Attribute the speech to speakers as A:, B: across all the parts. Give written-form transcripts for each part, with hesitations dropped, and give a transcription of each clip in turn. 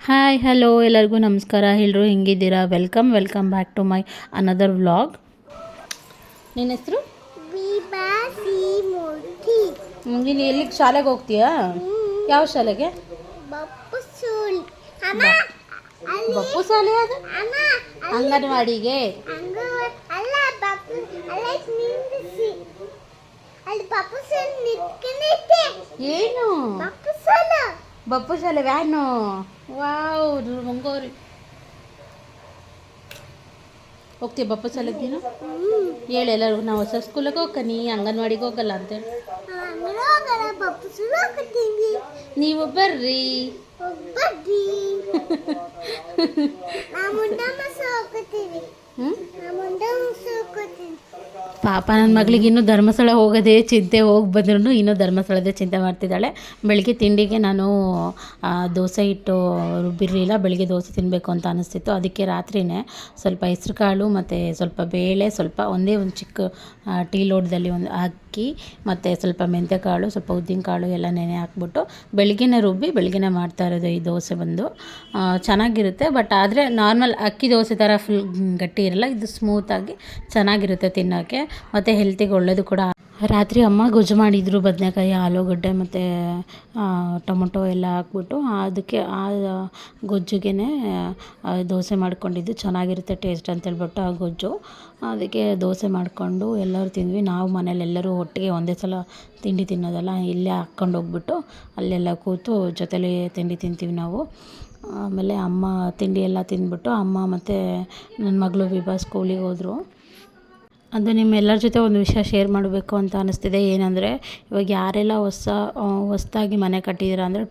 A: Hi hello ಎಲ್ಲರಿಗೂ ನಮಸ್ಕಾರ. ಎಲ್ಲರೂ ಹೆಂಗಿದ್ದೀರಾ? Welcome back to my another vlog. ನಿನ್ನ ಹೆಸರು? ನೀನು ಎಲ್ಲಿಗೆ ಶಾಲೆಗೆ ಹೋಗ್ತೀಯಾ? ಯಾವ ಶಾಲೆಗೆ? ಬಪ್ಪು ಶಾಲೆ ಅದು ಅಂಗನವಾಡಿಗೆ. ಏನು ಬಪ್ಪು ಶಾಲೆ ವ್ಯಾನು? ವಾವ್, ಮಂಗೋರಿ ಹೋಗ್ತೀಯ ಬಪ್ಪು ಶಾಲೆಗೆ ನೀನು? ಹೇಳಿ ಎಲ್ಲರಿಗೂ, ನಾವು ಹೊಸ ಸ್ಕೂಲಿಗೆ ಹೋಗ, ನೀ ಅಂಗನವಾಡಿಗೆ ಹೋಗಲ್ಲ ಅಂತೇಳಿ. ನೀವು ಬರ್ರಿ. ಪಾಪ ನನ್ನ ಮಗಳಿಗೆ ಇನ್ನೂ ಧರ್ಮಸ್ಥಳ ಹೋಗೋದೇ ಚಿಂತೆ, ಹೋಗಿ ಬಂದ್ರೂ ಇನ್ನೂ ಧರ್ಮಸ್ಥಳದೇ ಚಿಂತೆ ಮಾಡ್ತಿದ್ದಾಳೆ. ಬೆಳಗ್ಗೆ ತಿಂಡಿಗೆ ನಾನು ದೋಸೆ ಹಿಟ್ಟು ರುಬ್ಬಿರಲಿಲ್ಲ, ಬೆಳಗ್ಗೆ ದೋಸೆ ತಿನ್ನಬೇಕು ಅಂತ ಅನ್ನಿಸ್ತಿತ್ತು. ಅದಕ್ಕೆ ರಾತ್ರಿಯೇ ಸ್ವಲ್ಪ ಹೆಸ್ರು ಕಾಳು ಮತ್ತು ಸ್ವಲ್ಪ ಬೇಳೆ, ಸ್ವಲ್ಪ ಒಂದೇ ಒಂದು ಚಿಕ್ಕ ಟೀ ಲೋಟದಲ್ಲಿ ಒಂದು ಅಕ್ಕಿ ಮತ್ತು ಸ್ವಲ್ಪ ಮೆಂತ್ಯಕಾಳು, ಸ್ವಲ್ಪ ಉದ್ದಿನಕಾಳು ಎಲ್ಲ ನೆನೆ ಹಾಕ್ಬಿಟ್ಟು ಬೆಳಗ್ಗೆನೇ ರುಬ್ಬಿ ಬೆಳಗ್ಗೆನೇ ಮಾಡ್ತಾ ಇರೋದು ಈ ದೋಸೆ ಬಂದು. ಚೆನ್ನಾಗಿರುತ್ತೆ, ಬಟ್ ಆದರೆ ನಾರ್ಮಲ್ ಅಕ್ಕಿ ದೋಸೆ ಥರ ಫುಲ್ ಗಟ್ಟಿ ಇರಲ್ಲ, ಇದು ಸ್ಮೂತಾಗಿ ಚೆನ್ನಾಗಿರುತ್ತೆ ತಿನ್ನೋಕ್ಕೆ, ಮತ್ತು ಹೆಲ್ತಿಗೆ ಒಳ್ಳೆಯದು ಕೂಡ. ರಾತ್ರಿ ಅಮ್ಮ ಗೊಜ್ಜು ಮಾಡಿದ್ರು, ಬದನೆಕಾಯಿ, ಆಲೂಗಡ್ಡೆ ಮತ್ತು ಟೊಮೊಟೊ ಎಲ್ಲ ಹಾಕ್ಬಿಟ್ಟು ಅದಕ್ಕೆ ಆ ಗೊಜ್ಜಿಗೆ ದೋಸೆ ಮಾಡ್ಕೊಂಡಿದ್ದು. ಚೆನ್ನಾಗಿರುತ್ತೆ ಟೇಸ್ಟ್ ಅಂತೇಳ್ಬಿಟ್ಟು ಆ ಗೊಜ್ಜು, ಅದಕ್ಕೆ ದೋಸೆ ಮಾಡಿಕೊಂಡು ಎಲ್ಲರೂ ತಿಂದ್ವಿ. ನಾವು ಮನೇಲಿ ಎಲ್ಲರೂ ಒಟ್ಟಿಗೆ ಒಂದೇ ಸಲ ತಿಂಡಿ ತಿನ್ನೋದಲ್ಲ, ಇಲ್ಲೇ ಹಾಕ್ಕೊಂಡು ಹೋಗ್ಬಿಟ್ಟು ಅಲ್ಲೆಲ್ಲ ಕೂತು ಜೊತೆಲಿ ತಿಂಡಿ ತಿಂತೀವಿ ನಾವು. ಆಮೇಲೆ ಅಮ್ಮ ತಿಂಡಿ ಎಲ್ಲ ತಿಂದ್ಬಿಟ್ಟು ಅಮ್ಮ ಮತ್ತು ನನ್ನ ಮಗಳು ವಿಭಾ ಸ್ಕೂಲಿಗೆ ಹೋದರು. ಅದು ನಿಮ್ಮೆಲ್ಲರ ಜೊತೆ ಒಂದು ವಿಷಯ ಶೇರ್ ಮಾಡಬೇಕು ಅಂತ ಅನ್ನಿಸ್ತಿದೆ. ಏನಂದರೆ, ಇವಾಗ ಯಾರೆಲ್ಲ ಹೊಸದಾಗಿ ಮನೆ ಕಟ್ಟಿದ್ದೀರಾ ಅಂದರೆ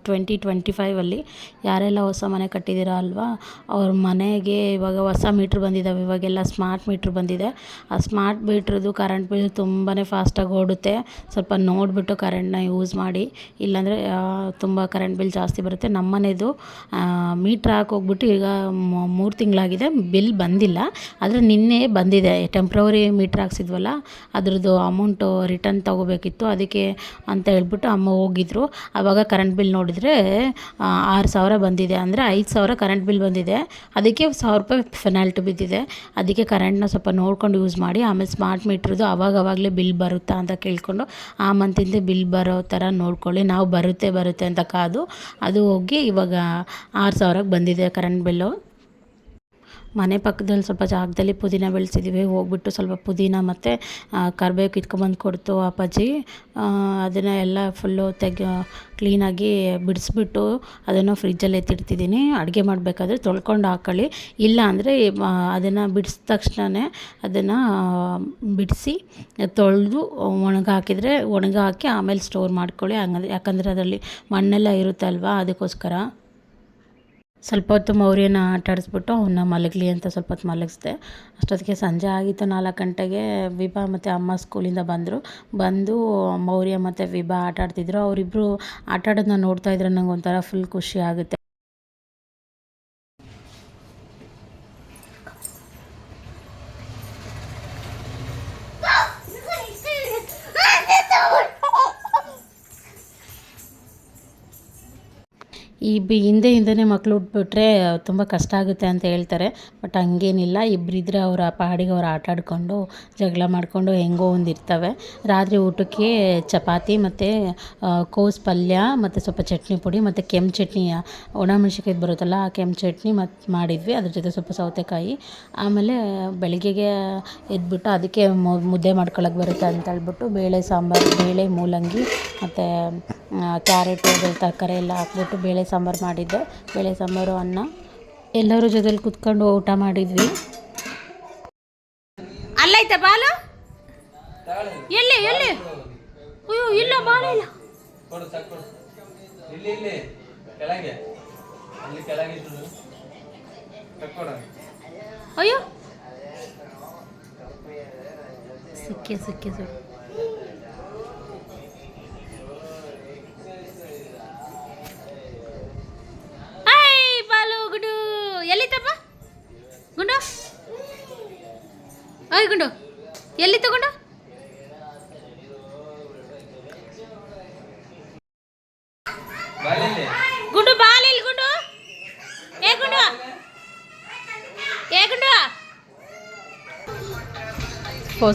A: 2025 ಯಾರೆಲ್ಲ ಹೊಸ ಮನೆ ಕಟ್ಟಿದ್ದೀರಾ ಅಲ್ವಾ, ಅವ್ರ ಮನೆಗೆ ಇವಾಗ ಹೊಸ ಮೀಟ್ರ್ ಬಂದಿದ್ದಾವೆ. ಇವಾಗೆಲ್ಲ ಸ್ಮಾರ್ಟ್ ಮೀಟ್ರ್ ಬಂದಿದೆ. ಆ ಸ್ಮಾರ್ಟ್ ಮೀಟ್ರದ್ದು ಕರೆಂಟ್ ಬಿಲ್ ತುಂಬಾ ಫಾಸ್ಟಾಗಿ ಓಡುತ್ತೆ. ಸ್ವಲ್ಪ ನೋಡಿಬಿಟ್ಟು ಕರೆಂಟ್ನ ಯೂಸ್ ಮಾಡಿ, ಇಲ್ಲಾಂದರೆ ತುಂಬ ಕರೆಂಟ್ ಬಿಲ್ ಜಾಸ್ತಿ ಬರುತ್ತೆ. ನಮ್ಮ ಮನೆಯದು ಮೀಟ್ರ್ ಹಾಕೋಗ್ಬಿಟ್ಟು ಈಗ 3 ತಿಂಗಳಾಗಿದೆ, ಬಿಲ್ ಬಂದಿಲ್ಲ. ಆದರೆ ನಿನ್ನೆ ಬಂದಿದೆ. ಟೆಂಪ್ರವರಿ ಮೀಟ್ರ್ ಹಾಕ್ಸಿದ್ವಲ್ಲ, ಅದ್ರದ್ದು ಅಮೌಂಟು ರಿಟರ್ನ್ ತೊಗೋಬೇಕಿತ್ತು. ಅದಕ್ಕೆ ಅಂತ ಹೇಳ್ಬಿಟ್ಟು ಅಮ್ಮ ಹೋಗಿದ್ರು. ಆವಾಗ ಕರೆಂಟ್ ಬಿಲ್ ನೋಡಿದರೆ 6,000 ಬಂದಿದೆ. ಅಂದರೆ 5,000 ಕರೆಂಟ್ ಬಿಲ್ ಬಂದಿದೆ. ಅದಕ್ಕೆ 1,000 ರೂಪಾಯಿ ಫೆನಾಲ್ಟಿ ಬಿದ್ದಿದೆ. ಅದಕ್ಕೆ ಕರೆಂಟ್ನ ಸ್ವಲ್ಪ ನೋಡ್ಕೊಂಡು ಯೂಸ್ ಮಾಡಿ. ಆಮೇಲೆ ಸ್ಮಾರ್ಟ್ ಮೀಟ್ರದ್ದು ಅವಾಗಲೇ ಬಿಲ್ ಬರುತ್ತಾ ಅಂತ ಕೇಳಿಕೊಂಡು ಆ ಮಂತಿಂದ ಬಿಲ್ ಬರೋ ಥರ ನೋಡ್ಕೊಳ್ಳಿ. ನಾವು ಬರುತ್ತೆ ಅಂತ ಕಾದು ಅದು ಹೋಗಿ ಇವಾಗ 6,000ಕ್ಕೆ ಬಂದಿದೆ ಕರೆಂಟ್ ಬಿಲ್ಲು. ಮನೆ ಪಕ್ಕದಲ್ಲಿ ಸ್ವಲ್ಪ ಜಾಗದಲ್ಲಿ ಪುದೀನ ಬೆಳೆಸಿದ್ದೀವಿ. ಹೋಗ್ಬಿಟ್ಟು ಸ್ವಲ್ಪ ಪುದೀನ ಮತ್ತು ಕರಿಬೇವು ಕಿತ್ಕೊಂಬಂದು ಕೊಡ್ತು ಅಪ್ಪಾಜಿ. ಅದನ್ನು ಎಲ್ಲ ಫುಲ್ಲು ಕ್ಲೀನಾಗಿ ಬಿಡಿಸ್ಬಿಟ್ಟು ಅದನ್ನು ಫ್ರಿಜ್ಜಲ್ಲಿ ಎತ್ತಿಡ್ತಿದ್ದೀನಿ. ಅಡುಗೆ ಮಾಡಬೇಕಾದ್ರೆ ತೊಳ್ಕೊಂಡು ಹಾಕ್ಕೊಳ್ಳಿ, ಇಲ್ಲ ಅಂದರೆ ಅದನ್ನು ಬಿಡಿಸಿದ ತಕ್ಷಣವೇ ಅದನ್ನು ಬಿಡಿಸಿ ತೊಳೆದು ಒಣಗಾಕಿದರೆ ಒಣಗಾಕಿ ಆಮೇಲೆ ಸ್ಟೋರ್ ಮಾಡ್ಕೊಳ್ಳಿ. ಹಂಗಂದ್ರೆ ಯಾಕಂದರೆ ಅದರಲ್ಲಿ ಮಣ್ಣೆಲ್ಲ ಇರುತ್ತೆ ಅಲ್ವಾ, ಅದಕ್ಕೋಸ್ಕರ. ಸ್ವಲ್ಪ ಹೊತ್ತು ಮೌರ್ಯನ ಆಟ ಆಡಿಸ್ಬಿಟ್ಟು ಅವನ್ನ ಮಲಗಲಿ ಅಂತ ಸ್ವಲ್ಪ ಹೊತ್ತು ಮಲಗಿಸ್ದೆ. ಅಷ್ಟೊತ್ತಿಗೆ ಸಂಜೆ ಆಗಿತ್ತು 4 ಗಂಟೆಗೆ. ವಿಭಾ ಮತ್ತು ಅಮ್ಮ ಸ್ಕೂಲಿಂದ ಬಂದು ಮೌರ್ಯ ಮತ್ತು ವಿಭಾ ಆಟ ಆಡ್ತಿದ್ರು. ಅವರಿಬ್ಬರು ಆಟ ಆಡೋದನ್ನ ನೋಡ್ತಾ ಇದ್ರೆ ನಂಗೆ ಒಂಥರ ಫುಲ್ ಖುಷಿ ಆಗುತ್ತೆ. ಹಿಂದೆನೇ ಮಕ್ಕಳು ಹುಟ್ಬಿಟ್ರೆ ತುಂಬ ಕಷ್ಟ ಆಗುತ್ತೆ ಅಂತ ಹೇಳ್ತಾರೆ. ಬಟ್ ಹಂಗೇನಿಲ್ಲ, ಇಬ್ಬರಿದ್ರೆ ಅವರ ಪಾಡಿಗೆ ಅವ್ರು ಆಟ ಆಡಿಕೊಂಡು ಜಗಳ ಮಾಡಿಕೊಂಡು ಹೆಂಗೋ ಒಂದು ಇರ್ತವೆ. ರಾತ್ರಿ ಊಟಕ್ಕೆ ಚಪಾತಿ ಮತ್ತು ಕೋಸು ಪಲ್ಯ ಮತ್ತು ಸ್ವಲ್ಪ ಚಟ್ನಿ ಪುಡಿ ಮತ್ತು ಕೆಂಪು ಚಟ್ನಿ, ಒಣಮೆಣ್ಸಿನ್ಕಾಯಿ ಬರುತ್ತಲ್ಲ ಆ ಕೆಂಪು ಚಟ್ನಿ ಮತ್ತು ಮಾಡಿದ್ವಿ. ಅದ್ರ ಜೊತೆ ಸ್ವಲ್ಪ ಸೌತೆಕಾಯಿ. ಆಮೇಲೆ ಬೆಳಗ್ಗೆಗೆ ಎದ್ಬಿಟ್ಟು ಅದಕ್ಕೆ ಮುದ್ದೆ ಮಾಡ್ಕೊಳಕ್ಕೆ ಬರುತ್ತೆ ಅಂತ ಹೇಳ್ಬಿಟ್ಟು ಬೇಳೆ ಸಾಂಬಾರು, ಬೇಳೆ ಮೂಲಂಗಿ ಮತ್ತು ಕ್ಯಾರೆಟು ತರಕಾರಿ ಎಲ್ಲ ಹಾಕ್ಬಿಟ್ಟು ಬೇಳೆ ಸಾಂಬಾರು ಮಾಡಿದ್ದೆ. ಬೇಳೆ ಸಾಂಬಾರು, ಅನ್ನ, ಎಲ್ಲರ ಜೊತೆಲಿ ಕುತ್ಕೊಂಡು ಊಟ ಮಾಡಿದ್ವಿ. ಅಲ್ಲೈತೆ ಬಾಲು? ಎಲ್ಲಿ ಅಯ್ಯೋ ಇಲ್ಲ, ಬಾಲು ಇಲ್ಲ. ಅಯ್ಯೋ ಸಿಕ್ಕಿ ಎಲ್ಲಿತ್ತಪ್ಪ ಗುಂಡು? ಓಯ್ ಗುಂಡು, ಎಲ್ಲಿ ತಗೊಂಡು? ಗುಂಡು ಬಾಲಿಲ್ ಗುಂಡು.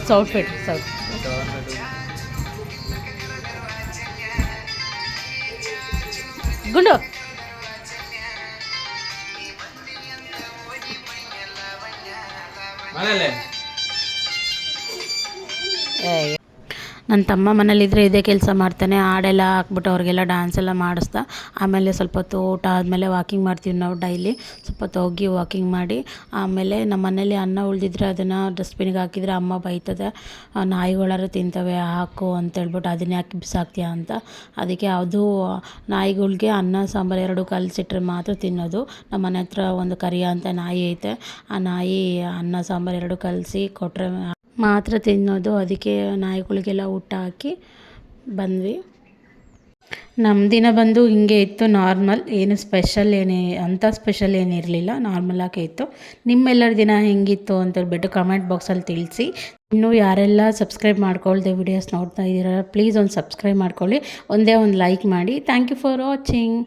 A: ಸೌಟ್ ಗುಂಡು ನನ್ನ ತಮ್ಮ ಮನೇಲಿದ್ದರೆ ಇದೇ ಕೆಲಸ ಮಾಡ್ತಾನೆ. ಹಾಡೆಲ್ಲ ಹಾಕ್ಬಿಟ್ಟು ಅವ್ರಿಗೆಲ್ಲ ಡ್ಯಾನ್ಸ್ ಎಲ್ಲ ಮಾಡಿಸ್ತಾ ಆಮೇಲೆ ಸ್ವಲ್ಪ ಹೊತ್ತು ಊಟ ಆದಮೇಲೆ ವಾಕಿಂಗ್ ಮಾಡ್ತೀವಿ ನಾವು ಡೈಲಿ. ಸ್ವಲ್ಪ ಹೊತ್ತು ಹೋಗಿ ವಾಕಿಂಗ್ ಮಾಡಿ ಆಮೇಲೆ ನಮ್ಮ ಮನೇಲಿ ಅನ್ನ ಉಳಿದಿದ್ರೆ ಅದನ್ನು ಡಸ್ಟ್ಬಿನ್ಗೆ ಹಾಕಿದರೆ ಅಮ್ಮ ಬೈತದೆ, ನಾಯಿಗಳಾರು ತಿಂತವೆ ಹಾಕು ಅಂತೇಳ್ಬಿಟ್ಟು ಅದನ್ನೇ ಹಾಕಿ ಬಿಸಾಕ್ತೀಯ ಅಂತ. ಅದಕ್ಕೆ ಅದು ನಾಯಿಗಳಿಗೆ ಅನ್ನ ಸಾಂಬಾರು ಎರಡು ಕಲಸಿಟ್ರೆ ಮಾತ್ರ ತಿನ್ನೋದು. ನಮ್ಮ ಮನೆ ಹತ್ರ ಒಂದು ಕರಿಯ ಅಂತ ನಾಯಿ ಐತೆ. ಆ ನಾಯಿ ಅನ್ನ ಸಾಂಬಾರು ಎರಡು ಕಲಸಿ ಕೊಟ್ಟರೆ ಮಾತ್ರ ತಿನ್ನೋದು. ಅದಕ್ಕೆ ನಾಯಿಗಳಿಗೆಲ್ಲ ಊಟ ಹಾಕಿ ಬಂದ್ವಿ. ನಮ್ಮ ದಿನ ಬಂದು ಹಿಂಗೆ ಇತ್ತು, ನಾರ್ಮಲ್, ಏನು ಸ್ಪೆಷಲ್ ಅಂಥ ಸ್ಪೆಷಲ್ ಏನಿರಲಿಲ್ಲ, ನಾರ್ಮಲಾಗೇ ಇತ್ತು. ನಿಮ್ಮೆಲ್ಲರ ದಿನ ಹೆಂಗಿತ್ತು ಅಂತೇಳ್ಬಿಟ್ಟು ಕಮೆಂಟ್ ಬಾಕ್ಸಲ್ಲಿ ತಿಳಿಸಿ. ಇನ್ನೂ ಯಾರೆಲ್ಲ ಸಬ್ಸ್ಕ್ರೈಬ್ ಮಾಡ್ಕೊಳ್ದೆ ವಿಡಿಯೋಸ್ ನೋಡ್ತಾ ಇದ್ದೀರ ಪ್ಲೀಸ್ ಒಂದು ಸಬ್ಸ್ಕ್ರೈಬ್ ಮಾಡ್ಕೊಳ್ಳಿ, ಒಂದೇ ಒಂದು ಲೈಕ್ ಮಾಡಿ. Thank you for watching.